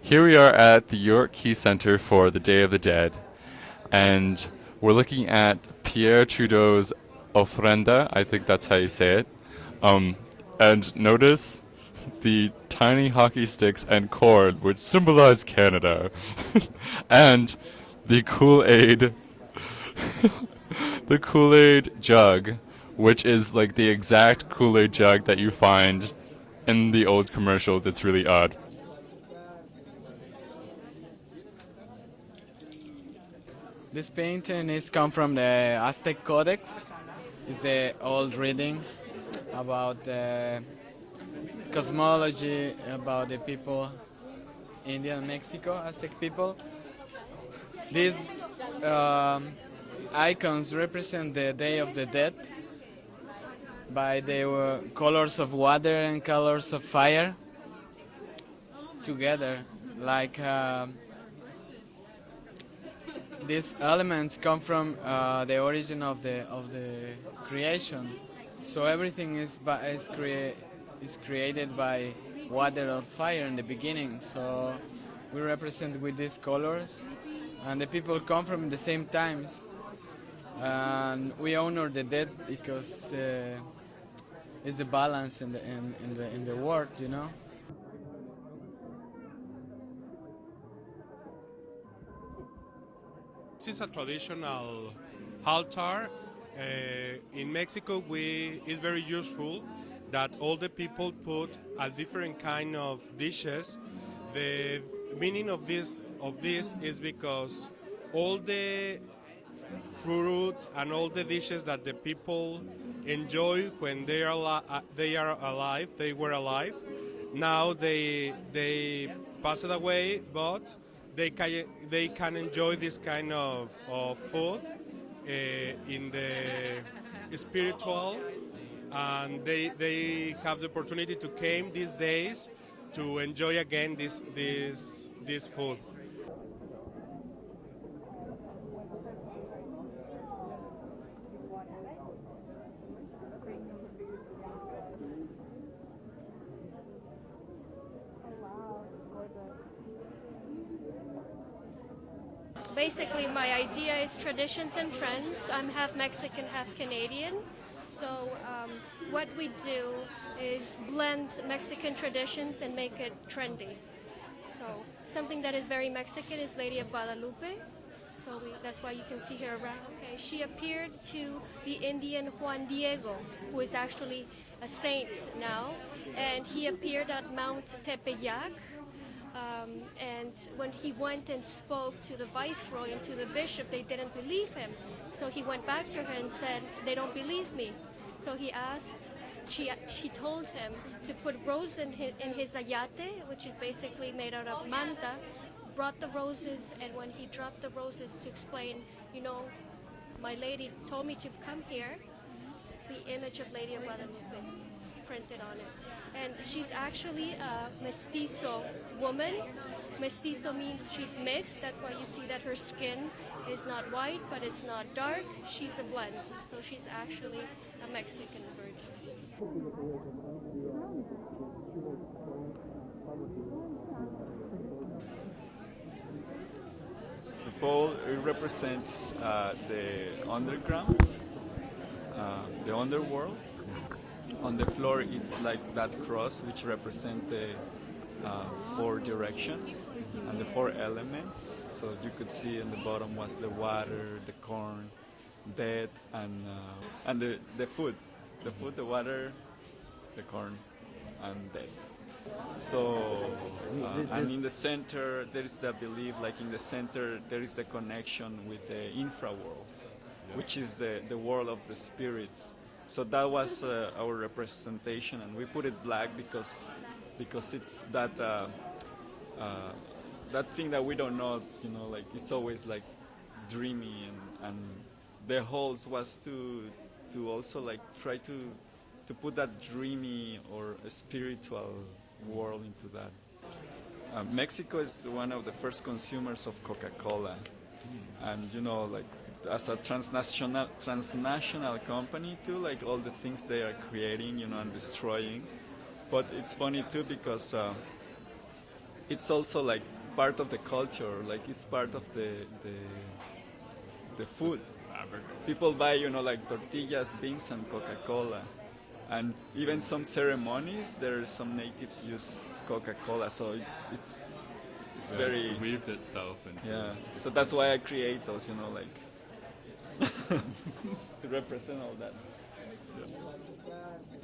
Here we are at the York Key Center for the Day of the Dead, and we're looking at Pierre Trudeau's ofrenda. I think that's how you say it. Um, and notice the tiny hockey sticks and cord, which symbolize Canada, and the Kool-Aid, the Kool-Aid jug, which is like the exact Kool-Aid jug that you find in the old commercials. It's really odd. This painting is come from the Aztec Codex. It's the old reading about the cosmology about the people, India and Mexico, Aztec people. These icons represent the Day of the Dead by the colors of water and colors of fire together. Like these elements come from the origin of the creation. So everything is created by water or fire in the beginning. So we represent with these colors, and the people come from the same times. And we honor the dead because it's the balance in the world, you know. This is a traditional altar. In Mexico, it's very useful that all the people put a different kind of dishes. The meaning of this is because all the fruit and all the dishes that the people enjoy when they were alive. Now they pass it away, but they can enjoy this kind of food in the spiritual, and they have the opportunity to came these days to enjoy again this food. Basically, my idea is traditions and trends. I'm half Mexican, half Canadian. So what we do is blend Mexican traditions and make it trendy. So something that is very Mexican is Lady of Guadalupe. So that's why you can see her around. Okay, she appeared to the Indian Juan Diego, who is actually a saint now, and he appeared at Mount Tepeyac. And when he went and spoke to the viceroy and to the bishop, they didn't believe him. So he went back to her and said, "They don't believe me." So he asked, she told him to put rose in his ayate, which is basically made out of manta, brought the roses, and when he dropped the roses to explain, you know, my lady told me to come here, the image of Lady of Guadalupe printed on it. And she's actually a mestizo woman. Mestizo means she's mixed. That's why you see that her skin is not white, but it's not dark. She's a blend. So she's actually a Mexican virgin. The pole, it represents the underground, the underworld. On the floor, it's like that cross, which represent the four directions and the four elements. So you could see in the bottom was the water, the corn, dead, and the food, the water, the corn, and dead. So, and in the center, there is the belief, like in the center, there is the connection with the infraworld, which is the world of the spirits. So that was our representation, and we put it black because it's that that thing that we don't know, you know, like it's always like dreamy, and the whole was to also like try to put that dreamy or spiritual world into that. Mexico is one of the first consumers of Coca-Cola, and you know, like as a transnational company too, like all the things they are creating, you know, and destroying. But it's funny too because it's also like part of the culture. Like it's part of the food. People buy, like tortillas, beans, and Coca-Cola. And even some ceremonies, there are some natives use Coca-Cola. So it's very It's weaved itself into yeah. So that's why I create those, like to represent all that. Yeah.